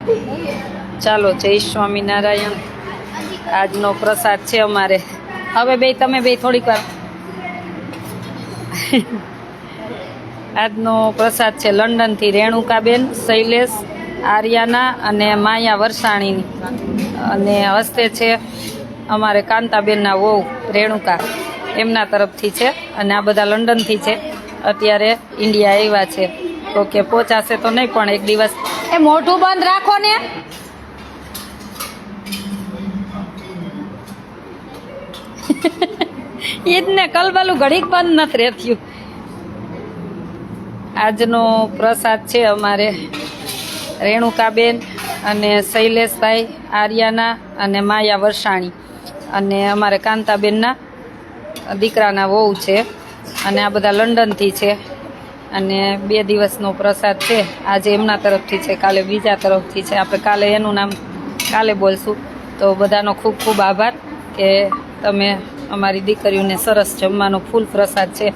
ચાલો, જય સ્વામિનારાયણ. આજનો પ્રસાદ છે અમારે. હવે બે તમે બે થોડીક વાર. આજનો પ્રસાદ છે લંડનથી રેણુકાબેન, શૈલેષ, આર્યાના અને માયા વરસાણીની. અને હસ્તે છે અમારે કાંતાબેનના વહુ રેણુકા, એમના તરફથી છે. અને આ બધા લંડનથી છે, અત્યારે ઇન્ડિયા આવ્યા છે. તો કે પહોંચાશે તો નહીં, પણ એક દિવસ. એ મોઢું બંધ રાખો ને. ઈ જ ને, કલબાલું ઘડીક બંધ નથી રહેતું. આજનો પ્રસાદ છે અમારે રેણુકાબેન અને શૈલેષભાઈ, આર્યાના અને માયા વરસાણી, અને અમારે કાંતાબેનના દીકરાના વહુ છે. અને આ બધા લંડનથી છે. અને 2 દિવસનો પ્રસાદ છે. આજે એમના તરફથી છે, કાલે બીજા તરફથી છે. આપણે કાલે એનું નામ કાલે બોલશું. તો બધાનો ખૂબ ખૂબ આભાર કે તમે અમારી દીકરીઓને સરસ જમવાનો ફૂલ પ્રસાદ છે.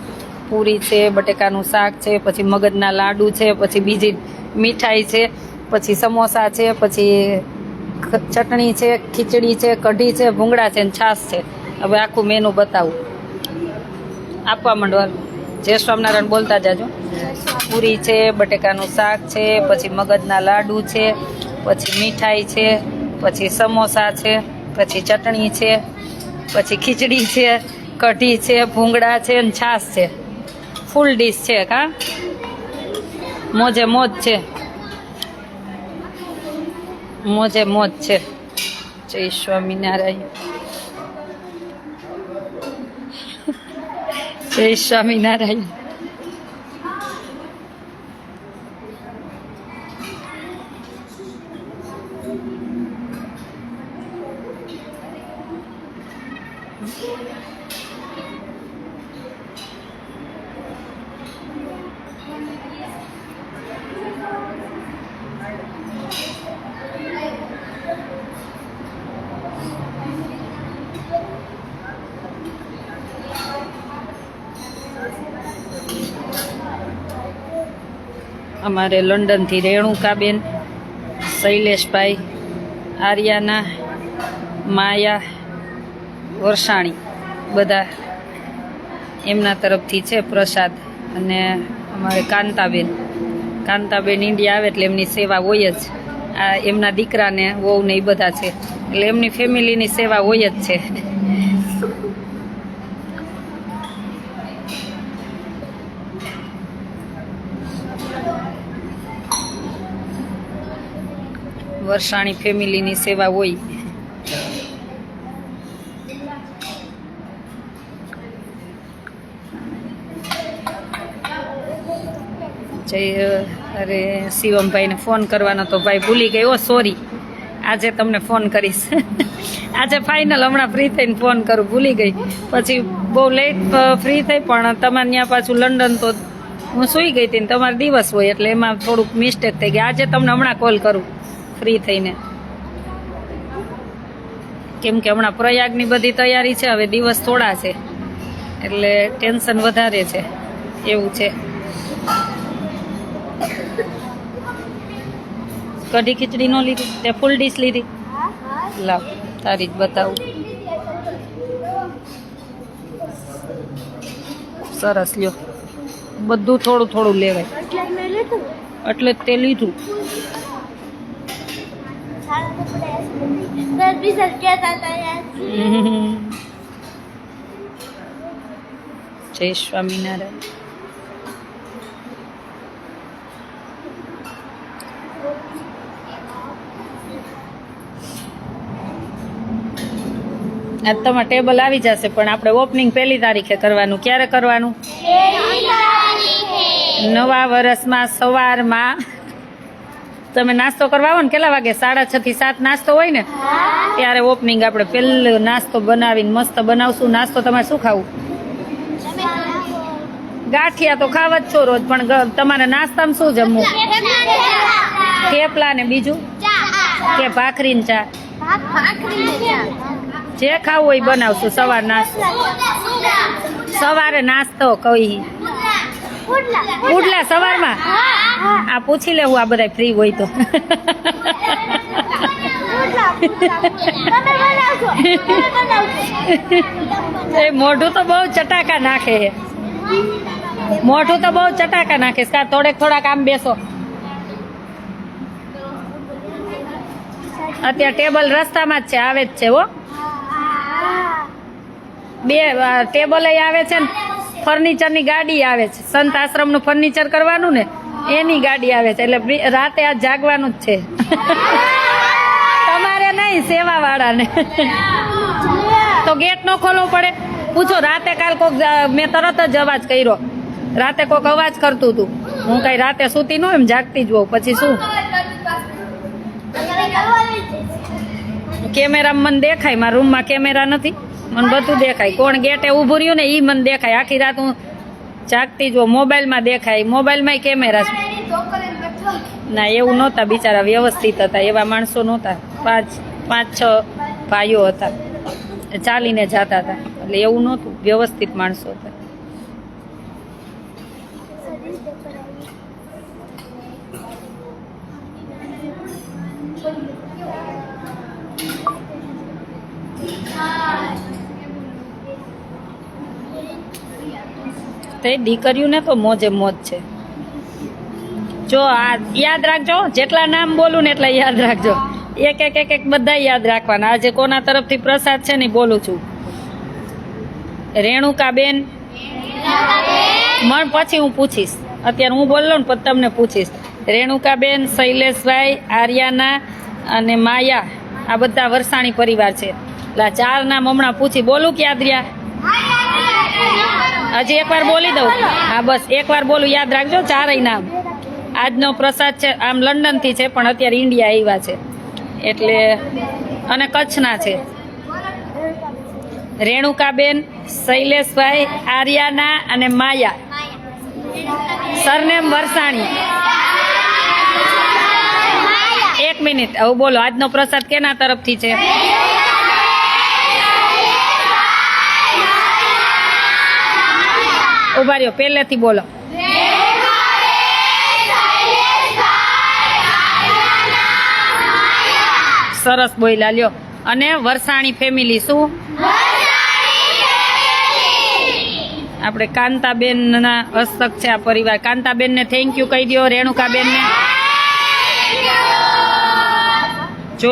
પૂરી છે, બટેકાનું શાક છે, પછી મગજના લાડુ છે, પછી બીજી મીઠાઈ છે, પછી સમોસા છે, પછી ચટણી છે, ખીચડી છે, કઢી છે, ભૂંગળા છે અને છાશ છે. હવે આખું મેનુ બતાવું. આપવા માંડવાનું. જય સ્વામિનારાયણ બોલતા જાજો. પૂરી છે, બટેકાનું શાક છે, પછી મગજના લાડુ છે, પછી મીઠાઈ છે, પછી સમોસા છે, પછી ચટણી છે, પછી ખીચડી છે, કઢી છે, ભૂંગળા છે અને છાશ છે. ફૂલ ડીશ છે. કા મોજે મોજ છે, મોજે મોજ છે. જય સ્વામિનારાયણ. જય સ્વામિનારાયણ. અમારે લંડનથી રેણુકાબેન, શૈલેષભાઈ, આર્યાના, માયા વરસાણી, બધા એમના તરફથી છે પ્રસાદ. અને અમારે કાંતાબેન ઇન્ડિયા આવે એટલે એમની સેવા હોય જ. આ એમના દીકરાને વહુ ને એ બધા છે, એટલે એમની ફેમિલીની સેવા હોય જ છે. વરસાણી ફેમિલીની સેવા હોય. અરે શિવમભાઈને ફોન કરવાનો તો ભાઈ ભૂલી ગયો. સોરી, આજે તમને ફોન કરીશ. આજે ફાઇનલ હમણાં ફ્રી થઈને ફોન કરું, ભૂલી ગઈ. પછી બહુ લેટ ફ્રી થઈ, પણ તમારે ત્યાં પાછું લંડન તો હું સૂઈ ગઈ હતી ને તમારો દિવસ હોય, એટલે એમાં થોડુંક મિસ્ટેક થઈ ગઈ. આજે તમને હમણાં કોલ કરું ફ્રી થઈને, કેમ કે હમણાં પ્રયાગની બધી તૈયારી છે. હવે દિવસ થોડા છે એટલે ટેન્શન વધારે છે, એવું છે. કઢી ખીચડી નો લીધી તે ફૂલ ડીશ લીધી? લાવ તારી જ બતાવું. સરસ લ્યો, બધું થોડું થોડું લેવાય એટલે તે લીધું. જય સ્વામિનારાયણ. આજ તમારે ટેબલ આવી જશે, પણ આપણે ઓપનિંગ 1 તારીખે કરવાનું. ક્યારે કરવાનું? નવા વર્ષમાં સવારમાં. તમે નાસ્તો કરવા આવો ને કેટલા વાગે? 6:30 થી 7 નાસ્તો હોય ને, ત્યારે ઓપનિંગ આપણે પહેલો નાસ્તો બનાવીને મસ્ત બનાવશું. નાસ્તો તમારે શું ખાવું? ગાંઠિયા તો ખાવા જ છો રોજ, પણ તમારે નાસ્તામાં શું જમવું? થેપલા ને બીજું કે ભાખરી ને ચા? જે ખાવું હોય બનાવશું. સવાર નાસ્તો, સવારે નાસ્તો કઈ પુડલા સવારમાં? આ પૂછી લેવું, આ બધા ફ્રી હોય તો. એ મોઢું તો બહુ ચટાકા નાખે છે. મોઢું તો બહુ ચટાકા નાખે છે. થોડાક આમ બેસો. અત્યારે ટેબલ રસ્તામાં જ છે, આવે જ છે હો. 2 ટેબલ આવે છે ને ફર્નિચરની ગાડી આવે છે. સંત આશ્રમનું ફર્નિચર કરવાનું ને એની ગાડી આવે છે. એટલે રાતે આ જાગવાનું જ છે. તમારે નહીં, સેવા વાળાને. તો ગેટ નો ખોલવો પડે. પૂછો રાતે કાલ કોક મેં તરત જ અવાજ કર્યો. રાતે કોક અવાજ કરતું હતું. હું કઈ રાતે સૂતી ન એમ જાગતી જ હોઉં. પછી શું કેમેરામાં મને દેખાય. મારા રૂમમાં કેમેરા નથી, મને બધું દેખાય. કોણ ગેટે ઊભું રહ્યું ને ઈ મને દેખાય. આખી રાત હું જાગતી જ હોઉં. મોબાઈલમાં દેખાય. મોબાઈલમાં કેમેરા છે. ના એવું નહોતા, બિચારા વ્યવસ્થિત હતા. એવા માણસો નહોતા. 5-6 ભાઈઓ હતા, ચાલીને જતા હતા. એટલે એવું નહોતું, વ્યવસ્થિત માણસો હતા. તે દીકરીઓને તો મોજે મોજ છે. જો આ યાદ રાખજો, જેટલા નામ બોલું ને એટલા યાદ રાખજો. એક બધા યાદ રાખવાના. આજે કોના તરફથી પ્રસાદ છે ને બોલું છું. રેણુકાબેન. મન પછી હું પૂછીશ. અત્યારે હું બોલો ને પછી તમને પૂછીશ. રેણુકાબેન, શૈલેષભાઈ, આર્યાના અને માયા, આ બધા વરસાણી પરિવાર છે. એટલે 4 નામ હમણાં પૂછી બોલું કે યાદ રહ્યા? હજી એકવાર બોલી દઉં. હા બસ એકવાર બોલું, યાદ રાખજો. 4 નામ. આજનો પ્રસાદ છે, આમ લંડનથી છે પણ અત્યારે ઇન્ડિયા આવ્યા છે. એટલે અને કચ્છના છે. રેણુકાબેન, શૈલેષભાઈ, આર્યાના અને માયા. સરનેમ વરસાણી. 1 મિનિટ, હવે બોલો આજનો પ્રસાદ કેના તરફથી છે? ઉભા રહ્યો, પહેલેથી બોલો. સરસ બોલ્યા, લ્યો. અને વરસાણી ફેમિલી શું? આપણે કાંતાબેન ના હસ્તક છે આ પરિવાર. કાંતાબેન ને થેન્ક યુ કહી દો. રેણુકાબેન ને જો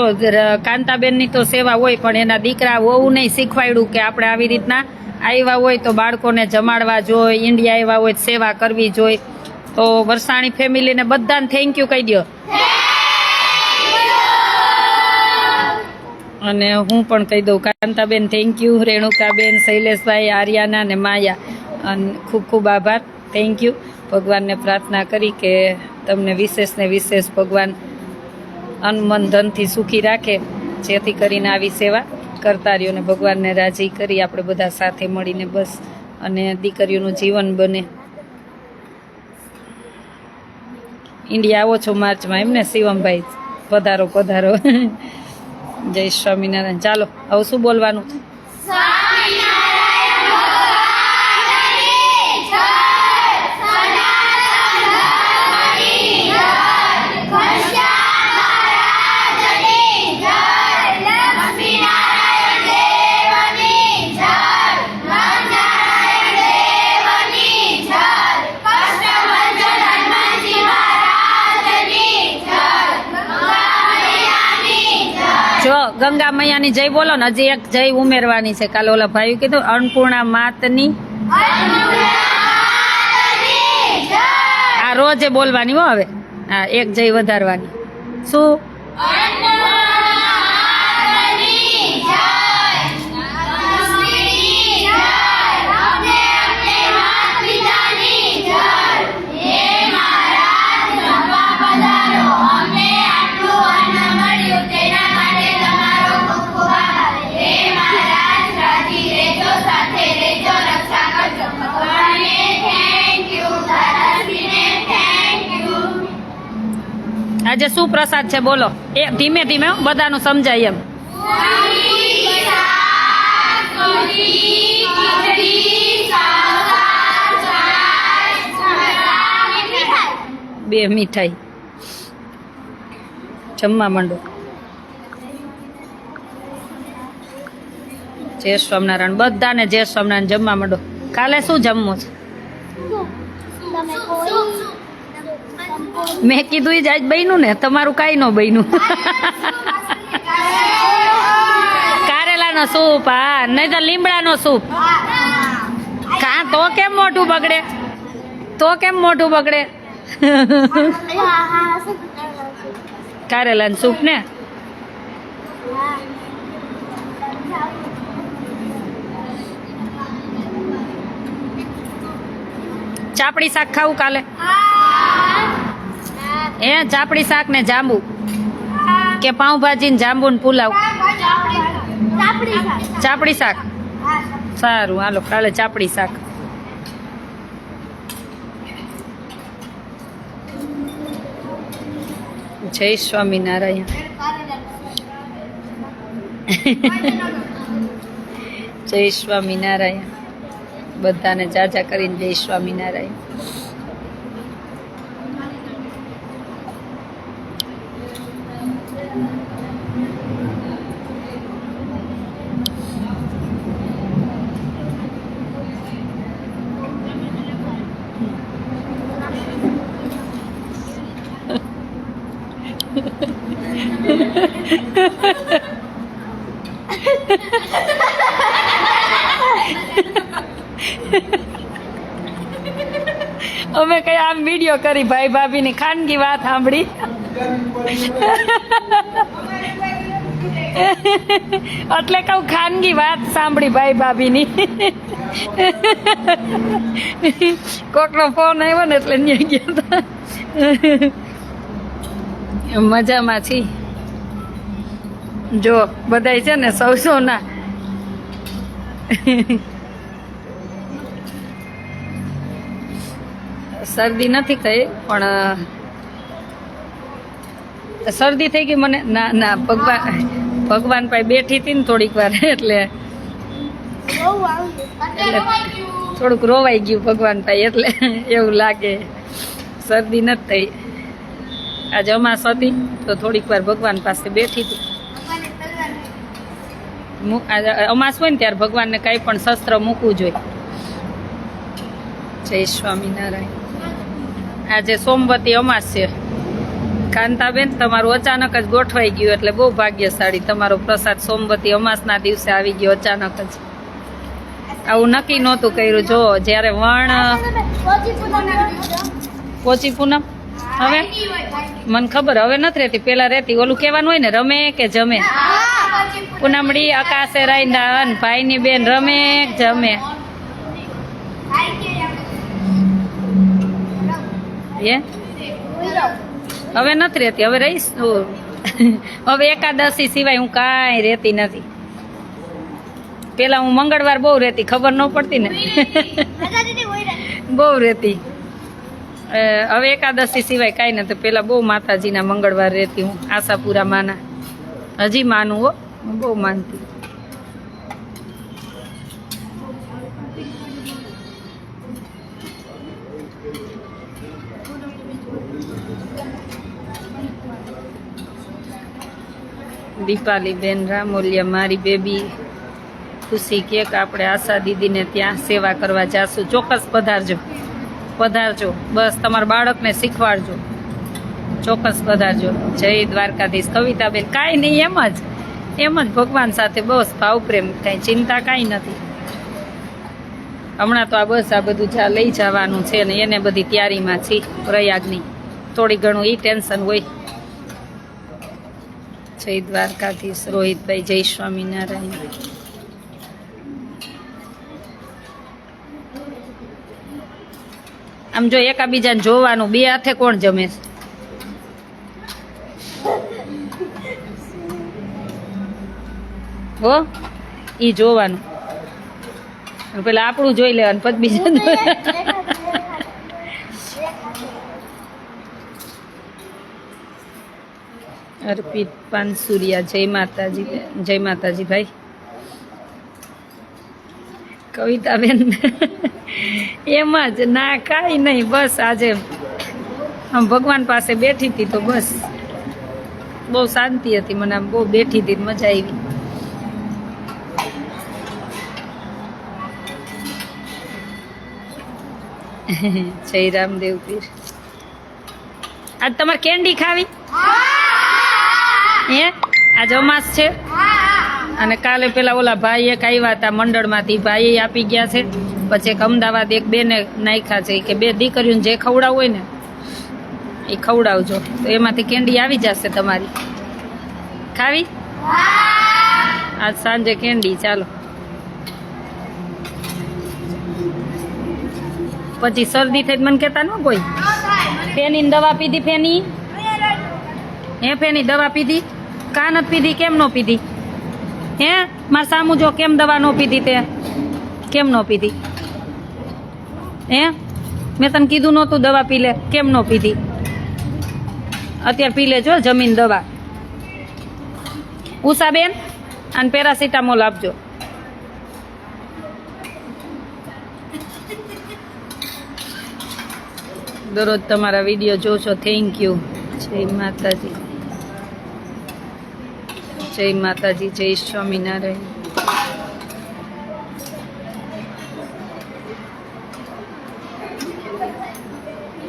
કાંતાબેન ની તો સેવા હોય, પણ એના દીકરા વહુ નહીં શીખવાડ્યું કે આપણે આવી રીતના આવ્યા હોય તો બાળકોને જમાડવા જોઈએ, ઇન્ડિયા આવ્યા હોય સેવા કરવી જોઈએ. તો વરસાણી ફેમિલીને બધાને થેન્ક યુ કહી દો. અને હું પણ કહી દઉં, કાંતાબેન થેન્ક યુ, રેણુકાબેન, શૈલેષભાઈ, આર્યાના અને માયા, અને ખૂબ ખૂબ આભાર. Thank you. ભગવાનને પ્રાર્થના કરી કે તમને વિશેષ ને વિશેષ ભગવાન અનમન ધનથી સુખી રાખે, જેથી કરીને આવી સેવા કરતા રહ્યો ને ભગવાનને રાજી કરી આપણે બધા સાથે મળીને બસ, અને દીકરીઓનું જીવન બને. ઇન્ડિયા આવો છો માર્ચમાં એમને? શિવમભાઈ પધારો પધારો. જય સ્વામિનારાયણ. ચાલો હવે શું બોલવાનું? જો ગંગા મૈયાની જય બોલો ને. હજી એક જય ઉમેરવાની છે. કાલે ઓલા ભાઈ કીધું અન્નપૂર્ણા માતની. આ રોજે બોલવાની હો. હવે હા, એક જય વધારવાની. શું? આજે શું પ્રસાદ છે બોલો? એ ધીમે ધીમે બધાનું સમજાય એમ. 2 મીઠાઈ. જમવા માંડો. જય સ્વામિનારાયણ. બધાને જય સ્વામિનારાયણ. જમવા માંડો. કાલે શું જમવું છે? મેં કીધું ઈ જ આજ બન્યું ને, તમારું કાંઈ ન બન્યું. કારેલાનો સૂપ, હા, નહીં તો લીમડાનો સૂપ. કાં તો કેમ મોઢું બગડે? તો કેમ મોઢું બગડે? કારેલાનું સૂપ ને. ચાપડી શાક ખાવું કાલે? હે, ચાપડી શાક ને જાંબુ કે પાઉંભાજી ને જાંબુ ને પુલાવ? ચાપડી શાક. સારું, હાલો કાલે ચાપડી શાક. જય સ્વામિનારાયણ. જય સ્વામિનારાયણ. બધાને જાજા કરીને જય સ્વામિનારાયણ. અમે કઈ આમ વિડીયો કરી ભાઈ ભાભીની ખાનગી વાત સાંભળી. એટલે કહું ખાનગી વાત સાંભળી ભાઈ ભાભીની. કોકનો ફોન આવ્યો ને એટલે ન્યા ગયા હતા. મજામાં છી. જો બધાય છે ને સૌ ના. શરદી નથી થઈ પણ શરદી થઈ ગઈ મને. ના ના, ભગવાન પાસે બેઠી હતી ને થોડીક વાર એટલે થોડુંક રોવાઈ ગયું ભગવાન પાસે એટલે એવું લાગે. શરદી નથી થઈ. આજે અમાસ હતી તો થોડીક વાર ભગવાન પાસે બેઠી હતી. અમાસ હોય ને ત્યારે ભગવાનને કાંઈ પણ શસ્ત્ર મૂકવું જોઈએ. જય સ્વામિનારાયણ. આજે સોમવતી અમાસ છે. કાંતાબેન, તમારું અચાનક જ ગોઠવાઈ ગયું એટલે બહુ ભાગ્યશાળી. તમારો પ્રસાદ સોમવતી અમાસના દિવસે આવી ગયો અચાનક જ. આવું નક્કી નહોતું કર્યું. જો જ્યારે પોચી પૂનમ હવે મને ખબર હવે નથી રહેતી, પેલા રહેતી. ઓલું કહેવાનું હોય ને, રમે કે જમે. પૂનમડી આકાશે રાયંદા ભાઈની બેન રમે જમે. હવે નથી રહેતી. હવે રહીશ. હવે એકાદશી સિવાય હું કાંઈ રહેતી નથી. પેલા હું મંગળવાર બહુ રહેતી, ખબર ન પડતી ને. બહુ રહેતી. હવે એકાદશી સિવાય કાંઈ નથી. પેલા બહુ માતાજીના મંગળવાર રહેતી હું. આશાપુરા માના હજી માનું હો, હું બહુ માનતી. દીપાલી બેન રામોલિયા, મારી બેબી ખુશી કે આપણે આશા દીદીને ત્યાં સેવા કરવા જાશું. ચોક્કસ પધારજો, પધારજો. બસ તમારા બાળકને શીખવાડજો. ચોક્કસ પધારજો. જય દ્વારકાધીશ. કવિતાબેન, કાંઈ નહીં, એમ જ ભગવાન સાથે બસ ભાવ પ્રેમ, કાંઈ ચિંતા કાંઈ નથી. હમણાં તો આ બસ આ બધું લઈ જવાનું છે ને એને બધી તૈયારીમાં છે. પ્રયાગની થોડી ઘણું એ ટેન્શન હોય. જય દ્વારકાધીશ. રોહિતભાઈ, જય સ્વામિનારાયણ. આમ જો એકાબીજાને જોવાનું, બે હાથે કોણ જમે છે? હો, ઈ જોવાનું. પેલા આપણું જોઈ લેવાનું, પછી બીજા. અર્પિત પાનસુરિયા, જય માતાજી. જય માતાજી ભાઈ. કવિતાબેન, એમ જ ના, કાંઈ નહીં. બસ આજે આમ ભગવાન પાસે બેઠી હતી તો બસ બહુ શાંતિ હતી. મને આમ બહુ બેઠી હતી, મજા આવી. જય રામદેવ પીર. આજ તમારે કેન્ડી ખાવી હે? આજ અમાસ છે અને કાલે પેલા ઓલા ભાઈ એક આવ્યા હતા મંડળમાંથી, ભાઈ આપી ગયા છે. પછી એક અમદાવાદ એક બેને નાખ્યા છે કે 2 દીકરીઓને જે ખવડાવ હોય ને એ ખવડાવજો, તો એમાંથી કેન્ડી આવી જશે તમારી. ખાવી આજ સાંજે કેન્ડી? ચાલો. પછી શરદી થઈ મને કહેતા ન કોઈ. ફેની દવા પીધી? ફેની હે? ફેની દવા પીધી? કા નથી પીધી? કેમ ન પીધી હે? માર સામું જો, કેમ દવા ન પીધી? તે કેમ ન પીધી હે? મેં તને કીધું નહોતું દવા પી લે? કેમ ન પીધી? અત્યારે પી લેજો જમીન દવા. ઉષાબેન અને પેરાસિટામોલ આપજો. દરરોજ તમારા વિડીયો જોશો. Thank you. જય માતાજી, જય માતાજી, જય સ્વામિનારાયણ.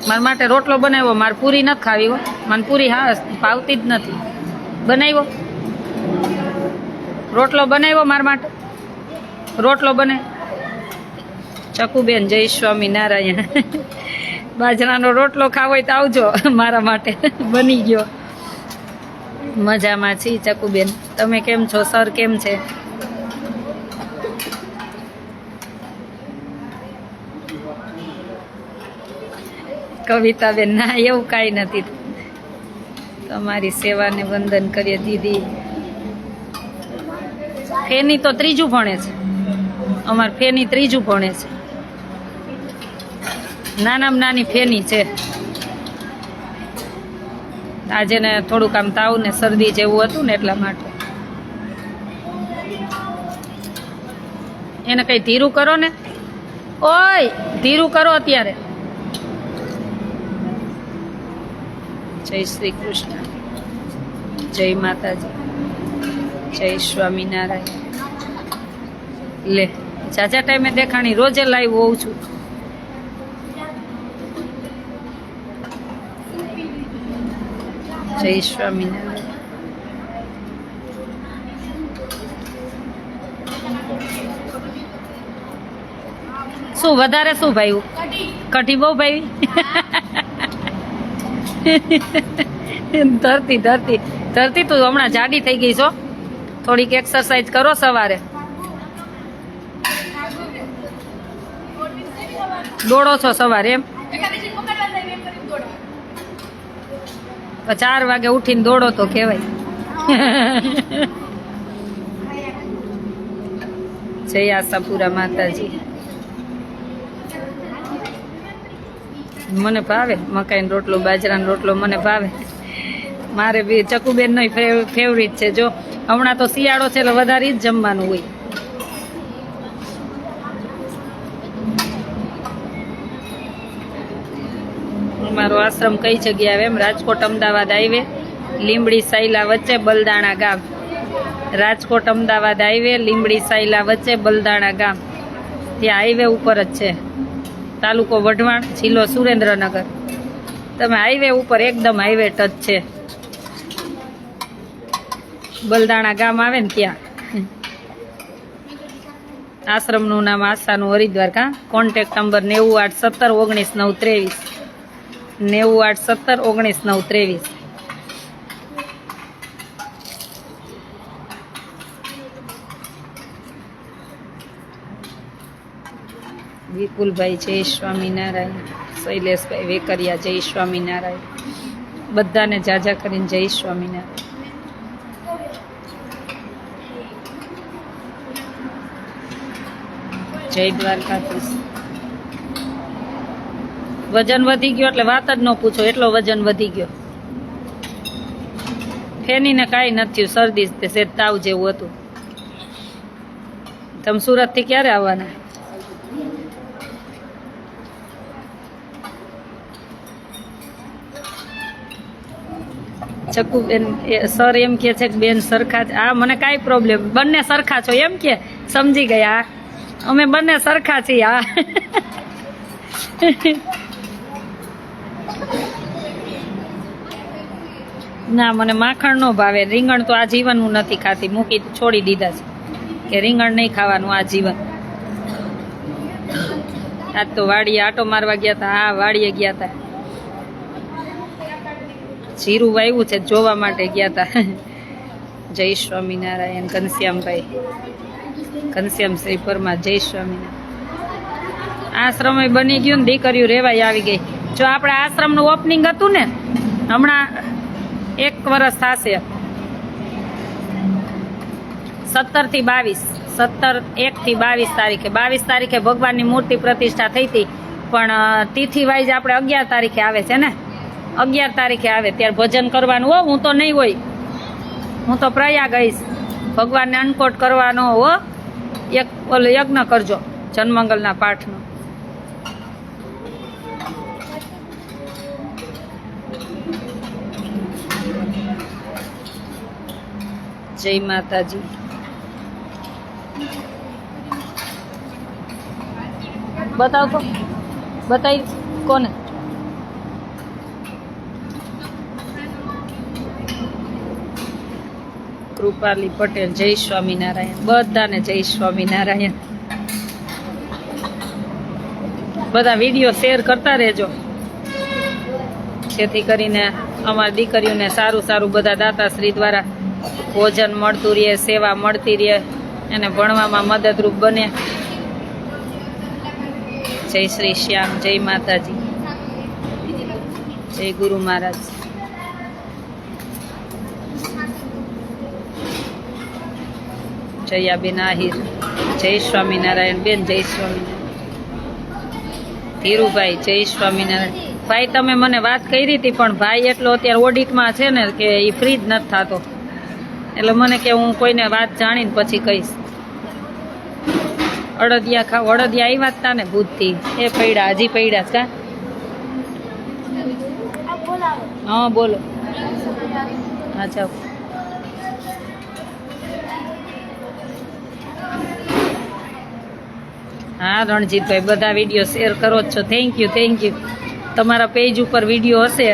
મારા માટે રોટલો બનાવ્યો. મારે પૂરી નથી ખાવી હો. મને પૂરી હા ભાવતી જ નથી. બનાવ્યો રોટલો, બનાવ્યો મારા માટે રોટલો બને. ચકુબેન જય સ્વામિનારાયણ. બાજરાનો રોટલો ખાવો હોય તો આવજો મારા માટે, બની ગયો. મજામાં છીએ ચકુબેન. તમે કેમ છો? સર કેમ છે? કવિતાબેન ના એવું કાંઈ નથી. તમારી સેવાને વંદન કરીએ દીદી. ફેની તો 3જું ભણે છે. અમાર ફેની 3જું ભણે છે. નાનામાં નાની ફેની છે. આજે ને થોડુંક આમ તાવ ને શરદી જેવું હતું ને એટલા માટે. એને કઈ ધીરું કરો ને. ઓય ધીરું કરો અત્યારે. જય શ્રી કૃષ્ણ. જય માતાજી, જય સ્વામિનારાયણ. લે જાજા ટાઈમે દેખાણી. રોજે લાઈવ હોઉં છું. જય સ્વામિનારાયણ. શું વધારે શું ભાઈ? કઢી બહુ ભાઈ. ધરતી ધરતી ધરતી તું હમણાં જાડી થઈ ગઈ છો. થોડીક એક્સરસાઇઝ કરો સવારે. દોડો છો સવારે એમ? 4 વાગે ઉઠીને દોડો તો કહેવાય. જય આશાપુરા માતાજી. મને ભાવે મકાઈનો રોટલો, બાજરાનો રોટલો મને ભાવે. મારે બી ચકુબેન નો ફેવરિટ છે. જો હમણાં તો શિયાળો છે એટલે વધારે જ જમવાનું હોય. મારો આશ્રમ કઈ જગ્યાએ આવે? એમ રાજકોટ અમદાવાદ હાઈવે, લીંબડી સાયલા વચ્ચે બલદાણા ગામ. રાજકોટ અમદાવાદ હાઈવે, લીંબડી સાયલા વચ્ચે બલદાણા ગામ. ત્યાં હાઈવે ઉપર જ છે. તાલુકો વઢવાણ, જિલ્લો સુરેન્દ્રનગર. તમે હાઈવે ઉપર એકદમ હાઈવે ટચ છે. બલદાણા ગામ આવે ને ત્યાં. આશ્રમનું નામ આશાનું હરિદ્વાર. કા કોન્ટેક્ટ નંબર 98171993. 98171993. વિપુલભાઈ જય સ્વામિનારાયણ. શૈલેષભાઈ વેકરિયા જય સ્વામિનારાયણ. બધાને જાજા કરીને જય સ્વામિનારાયણ. જય દ્વારકાધીશ. વજન વધી ગયો એટલે વાત જ ન પૂછો. એટલો વજન વધી ગયો. ફેનીને કાંઈ નથી થયું. શરદી સેજ તાવ જેવું હતું. તમે સુરતથી ક્યારે આવવાના? ચકુબેન સર એમ કે છે કે બેન સરખા જ. હા મને કાંઈ પ્રોબ્લેમ. બંને સરખા છો એમ કે? સમજી ગયા. અમે બંને સરખા છીએ. હા ના મને માખણ નો ભાવે. રીંગણ તો આજીવન હું નથી ખાતી, મૂકી છોડી દીધા છે કે રીંગણ નહીં ખાવાનું આજીવન. આજ તો વાડીએ આટો મારવા ગયા હતા. હા વાડીએ ગયા હતા, જીરું વાવ્યું છે જોવા માટે ગયા હતા. જય સ્વામિનારાયણ. ઘનશ્યામભાઈ, ઘનશ્યામશ્રી પરમાર. જય સ્વામિનારાયણ. આશ્રમ બની ગયું ને, દીકરીઓ રેવાય આવી ગઈ. જો આપણે આશ્રમનું ઓપનિંગ હતું ને, હમણાં 1 વર્ષ થશે. 17 થી 22, 17, 1 થી 22 તારીખે. 22 તારીખે ભગવાનની મૂર્તિ પ્રતિષ્ઠા થઈ હતી, પણ તિથિ વાઇઝ આપણે 11 તારીખે આવે છે ને. 11 તારીખે આવે ત્યારે ભજન કરવાનું હો. હું તો નહીં હોય, હું તો પ્રયાગ આવીશ. ભગવાનને અન્નકોટ કરવાનો હો. એક ઓલો યજ્ઞ કરજો જન્મંગલના પાઠનો. જય માતાજી. બતાવ તો, બતાવી કોને? કૃપાલી પટેલ. જય સ્વામિનારાયણ. બધાને જય સ્વામિનારાયણ. બધા વિડીયો શેર કરતા રહેજો, જેથી કરીને અમારી દીકરીઓને સારું સારું બધા દાતાશ્રી દ્વારા ભોજન મળતું રહે, સેવા મળતી રહે, અને ભણવામાં મદદરૂપ બને. જય શ્રી શ્યામ. જય માતાજી. જય ગુરુ મહારાજ. જયાબેન આહિર. જય સ્વામિનારાયણ બેન. જય સ્વામિનારાયણ. ધીરુભાઈ. જય સ્વામિનારાયણ. ભાઈ તમે મને વાત કરી હતી, પણ ભાઈ એટલો અત્યારે ઓડિટમાં છે ને કે એ ફ્રી જ નથી થતો, એટલે મને કે હું કોઈને વાત જાણીને પછી કહીશ. અડદિયા ખાવ. અડદિયા આવ્યા હતા ને ભૂતથી, એ પૈડા હજી પૈડા કા? હા બોલો. અચ્છા. હા રણજીતભાઈ, બધા વિડીયો શેર કરો જ છો. Thank you, thank you. તમારા પેજ ઉપર વિડીયો હશે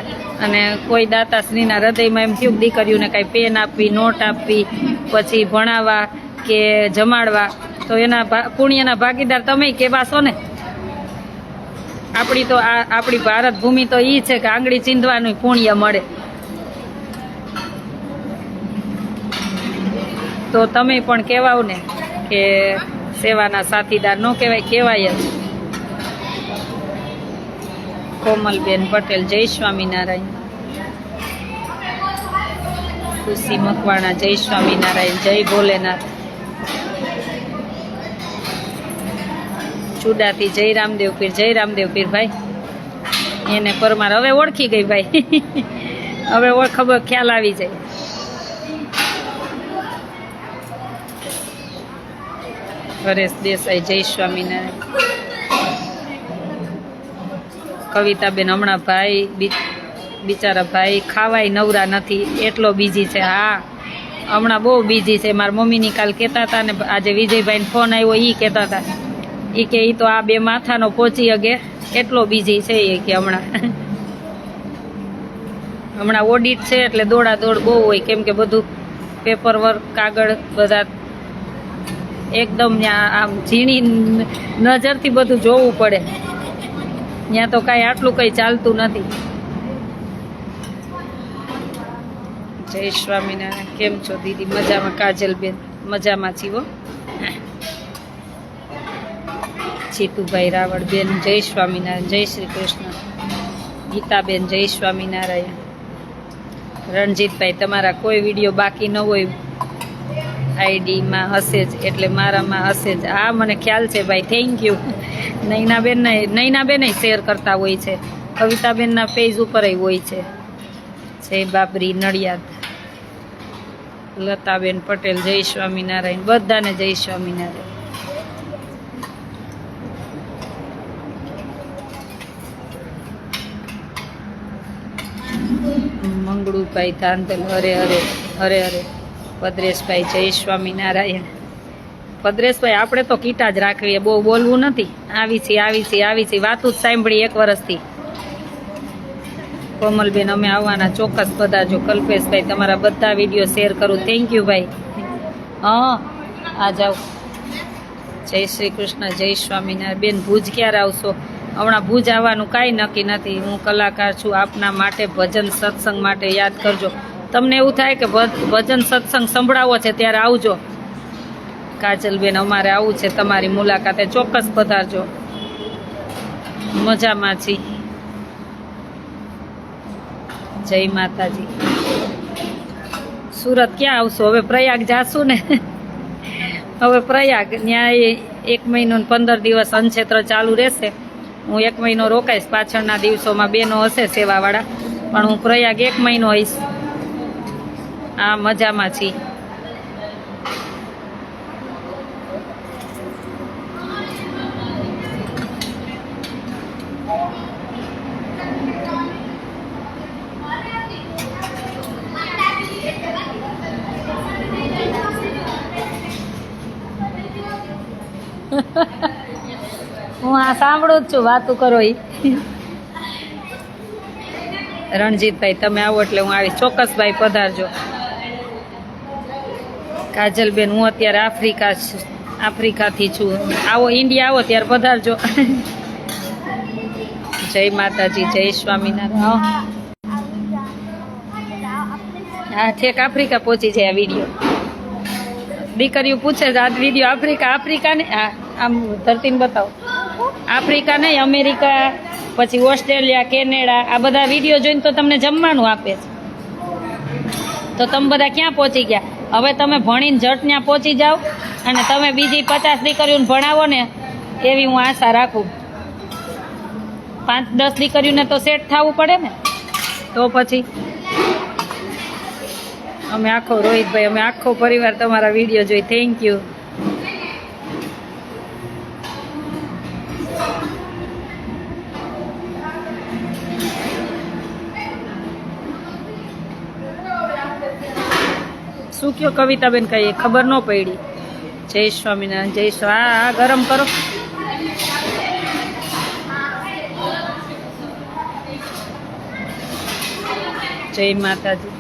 અને કોઈ દાતાશ્રીના હૃદયમાં એમ થયું દીકરીઓને કાંઈ પેન આપવી, નોટ આપવી, પછી ભણાવવા કે જમાડવા, તો એના પુણ્યના ભાગીદાર તમે કેવા છો ને. આપણી તો આપણી ભારત ભૂમિ તો એ છે કે આંગળી ચીંધવાનું પુણ્ય મળે. તો તમે પણ કહેવાઓ ને કે સેવાના સાથીદાર. ન કહેવાય? કહેવાય જ. કોમલબેન પટેલ. જય સ્વામિનારાયણ. ખુશી મકવાણા. જય સ્વામિનારાયણ. જય ભોલેનાથ. ચુડાતી. જય રામદેવ પીર. જય રામદેવ પીર ભાઈ. એને પરમાર. હવે ઓળખી ગઈ ભાઈ. હવે ખબર ખ્યાલ આવી જાય. હરેશ દેસાઈ. જય સ્વામિનારાયણ. કવિતાબેન. હમણાં ભાઈ બિચારા ભાઈ ખાવાય નવરા નથી, એટલો બીજી છે. હા હમણાં બહુ બીજી છે. મારા મમ્મીની કાલ કહેતા હતા ને, આજે વિજયભાઈને ફોન આવ્યો, એ કહેતા હતા એ કે એ તો આ 2 માથાનો પહોંચી અગે, એટલો બીજી છે એ કે હમણાં ઓડિટ છે એટલે દોડા દોડ બહુ હોય, કેમ કે બધું પેપર વર્ક, કાગળ બધા એકદમ આમ ઝીણી નજરથી બધું જોવું પડે. ત્યાં તો કાંઈ આટલું કંઈ ચાલતું નથી. જય સ્વામિનારાયણ. કેમ છો દીદી? મજામાં. કાજલબેન. મજામાં છીએ. જીતુભાઈ રાવળ બેન. જય સ્વામિનારાયણ. જય શ્રી કૃષ્ણ. ગીતાબેન. જય સ્વામિનારાયણ. રણજીતભાઈ, તમારા કોઈ વિડીયો બાકી ન હોય આઈડીમાં હશે જ, એટલે મારામાં હશે જ. હા મને ખ્યાલ છે ભાઈ. Thank you. નૈનાબેન શેર કરતા હોય છે, કવિતાબેનના પેજ ઉપર હોય છે. જય બાબરી નડિયાદ. લતાબેન પટેલ. જય સ્વામિનારાયણ. બધાને જય સ્વામિનારાયણ. મંગળુભાઈ ધાંધલ. હરે હરે. હરે હરે. ભદ્રેશભાઈ. જય સ્વામિનારાયણ. ભદ્રેશભાઈ આપણે તો કીટા જ રાખવીએ, બહુ બોલવું નથી. આવી છે વાતું જ સાંભળી 1 વર્ષથી. કોમલબેન અમે આવવાના, ચોક્કસ પધારજો. કલ્પેશભાઈ તમારા બધા વિડીયો શેર કરું, થેન્ક યુ ભાઈ. હા આ જાઓ. જય શ્રી કૃષ્ણ, જય સ્વામિનારાયણ. બેન ભુજ ક્યારે આવશો? હમણાં ભુજ આવવાનું કાંઈ નક્કી નથી. હું કલાકાર છું, આપના માટે ભજન સત્સંગ માટે યાદ કરજો. તમને એવું થાય કે ભજન સત્સંગ સંભળાવો છે ત્યારે આવજો. કાજલબેન અમારે આવું છે તમારી મુલાકાતે, ચોક્કસ પધારજો. મજામાં છી. જય માતાજી. સુરત ક્યાં આવશો? હવે પ્રયાગ જાશું ને. હવે પ્રયાગ ત્યાં 1 મહિનો ને 15 દિવસ અનક્ષેત્ર ચાલુ રહેશે. હું 1 મહિનો રોકાઈશ. પાછળના દિવસોમાં બેનો હશે સેવાવાળા, પણ હું પ્રયાગ 1 મહિનો આવીશ. આ મજામાં છી. હું આ સાંભળું જ છું, વાતું કરો. રણજીતભાઈ તમે આવો એટલે હું આવીશ, ચોક્કસભાઈ પધારજો. કાજલબેન હું અત્યારે આફ્રિકાથી છું. આવો ઇન્ડિયા આવો ત્યારે પધારજો. જય માતાજી, જય સ્વામિનારાયણ. હા ઠેક આફ્રિકા પહોંચી જાય આ વિડીયો. દીકરીઓ પૂછે છે આ વિડીયો આફ્રિકા ને. હા આમ ધરતીને બતાવો. આફ્રિકા નહીં, અમેરિકા, પછી ઓસ્ટ્રેલિયા, કેનેડા, આ બધા વિડીયો જોઈને તો તમને જમવાનું આપે છે. તો તમે બધા ક્યાં પહોંચી ગયા? હવે તમે ભણીને જટ ત્યાં પહોંચી જાઓ અને તમે બીજી 50 દીકરીઓને ભણાવો ને એવી હું આશા રાખું. 5-10 દીકરીઓને તો સેટ થવું પડે ને. તો પછી અમે આખો રોહિતભાઈ અમે આખો પરિવાર તમારા વિડીયો જોઈ, થેન્ક યુ. શું કયો કવિતાબેન? કહીએ ખબર ન પડી. જય સ્વામિનારાયણ, જય હા ગરમ કરો. જય માતાજી.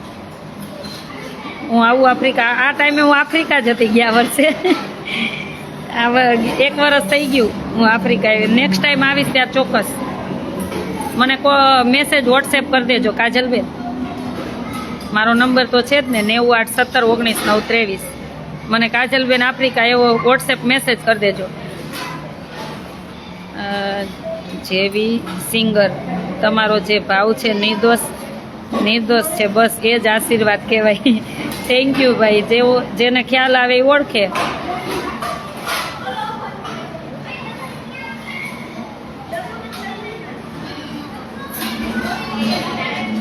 હું આવું આફ્રિકા. આ ટાઈમે હું આફ્રિકા જ હતી ગયા વર્ષે. 1 વર્ષ થઈ ગયું હું આફ્રિકા આવી. નેક્સ્ટ ટાઈમ આવીશ ત્યાં ચોક્કસ મને મેસેજ વોટ્સએપ કરી દેજો કાજલબેન. મારો નંબર તો છે જ ને, 981719 923. મને કાજલબેન આફ્રિકા એવો વોટ્સએપ મેસેજ કરી દેજો. જેવી સિંગર તમારો જે ભાવ છે નિર્દોષ છે, બસ એ જ આશીર્વાદ કહેવાય. થેન્ક યુ ભાઈ. જેને ખ્યાલ આવે એ ઓળખે.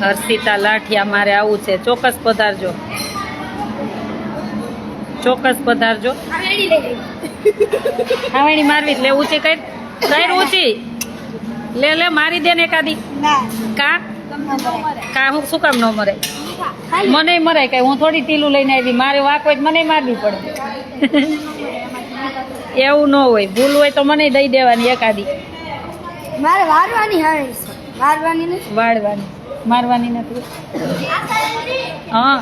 હર્ષિતા લાઠિયા મારે આવું છે, ચોક્કસ પધારજો. ચોક્કસ પધારજો. હાવેણી મારવી લે ઊંચી કઈ ઊંચી લે મારી દે ને એકાદી. કા હું શું કામ ન મરાય? મને મરાય કઈ. હું થોડી તીલું લઈને આવી, મારે વાક હોય મને મારવી પડે. એવું ન હોય, ભૂલ હોય તો મને દઈ દેવાની એકાદી. મારે વાળવાની વાળવાની નથી, મારવાની નથી. હા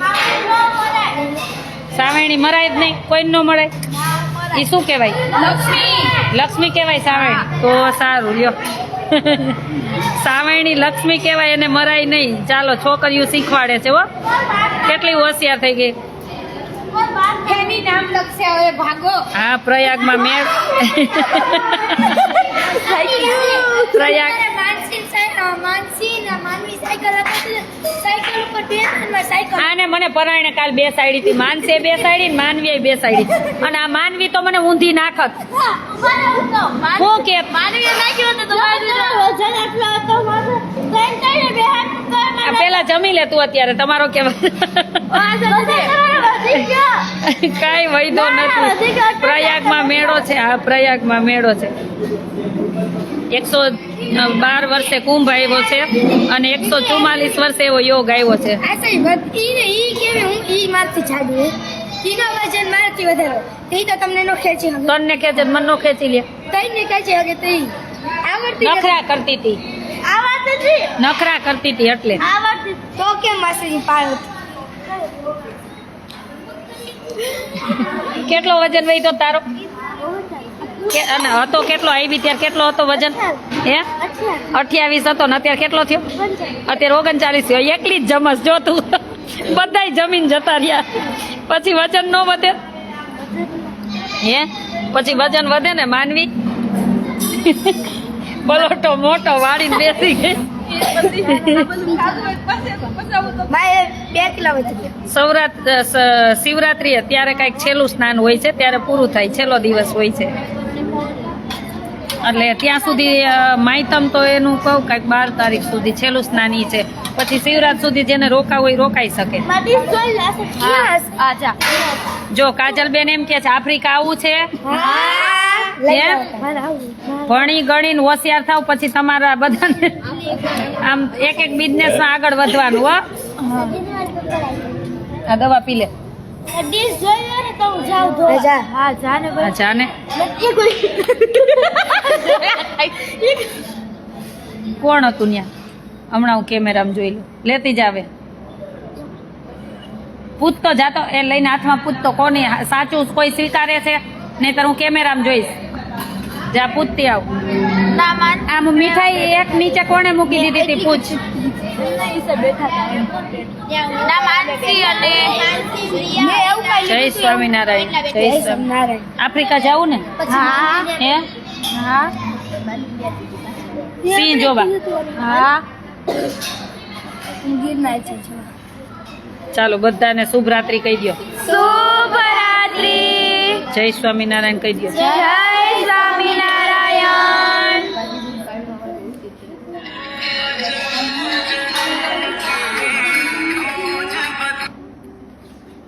સાવેણી મરાય જ નહીં, કોઈ ન મળે. એ શું કહેવાય? લક્ષ્મી કહેવાય સાવેણી. તો સારું લ્યો. સાવેણી લક્ષ્મી કહેવાય, એને મરાય નહીં. ચાલો છોકરીઓ શીખવાડે છે હો, કેટલી હોશિયાર થઈ ગઈ. હા પ્રયાગમાં મેળ. પ્રયાગ આને મને પરાયણે કાલ બેસાડી હતી. માનસે બેસાડી ને માનવી બેસાડી, અને આ માનવી તો મને ઊંધી નાખત. હું કે પેલા જમી લે તું, અત્યારે તમારો કઈ વૈધો નથી. પ્રયાગમાં મેળો છે. આ પ્રયાગમાં મેળો છે. 112 વર્ષે કુંભ આવ્યો છે અને 144 વર્ષે એવો યોગ આવ્યો છે. તીનો વજન મારાથી વધારે તી તો તમને નો ખેંચી હવે તને ખેંચે મન નો ખેંચી લે તઈને ખેંચી હવે તી આવડતી નખરા કરતી હતી આવડતી હતી નખરા કરતી હતી એટલે આવડતી તો કેમ માસીજી પાડો કેટલો વજન વહી તો તારો અને હતો કેટલો આવી ત્યારે કેટલો હતો વજન હે 28 હતો ને અત્યારે કેટલો થયો અત્યારે 39 થયો એકલી જ જમસ જો તું બધાય જમીન જતા રહ્યા પછી વજન ન વધે હે પછી વજન વધે ને માનવી પલોટો મોટો વાળીને બેસી ગઈ મારે 2 કિલો વધી શિવરાત્રી ત્યારે કઈક છેલ્લું સ્નાન હોય છે ત્યારે પૂરું થાય છેલ્લો દિવસ હોય છે એટલે ત્યાં સુધી માયતમ તો એનું કહું કઈક 12 તારીખ સુધી છેલ્લું સ્નાન ઈ છે પછી શિવરાત સુધી જેને રોકાવું હોય રોકાઈ શકે જો કાજલબેન એમ કે છે આફ્રિકા આવું છે ભણી ગણીને હોશિયાર થાવ પછી તમારા બધાને આમ એક બિઝનેસ માં આગળ વધવાનું હો આ દવા પી લે જાને કોણ હતું ન્યા હમણાં હું કેમેરામાં જોઈ લઉં લેતી જાવે પૂછતો જાતો એ લઈને હાથમાં પૂછતો કોની સાચું કોઈ સ્વીકારે છે નહીતર હું કેમેરામાં જોઈશ જા પૂછતી આવ આમ મીઠાઈ એક નીચે કોણે મૂકી દીધી હતી પૂછ જય સ્વામિનારાયણ જય સ્વામિનારાયણ આફ્રિકા જાવું ને હે સિંહ જોવા ચાલો બધાને શુભ રાત્રિ કહી દો શુભ રાત્રી જય સ્વામિનારાયણ કહી દો જય સ્વામિનારાયણ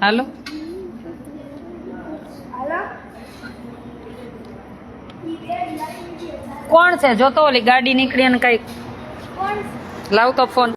હાલો કોણ છે જોતો ઓલી ગાડી નીકળી ને કઈક લાવ તો ફોન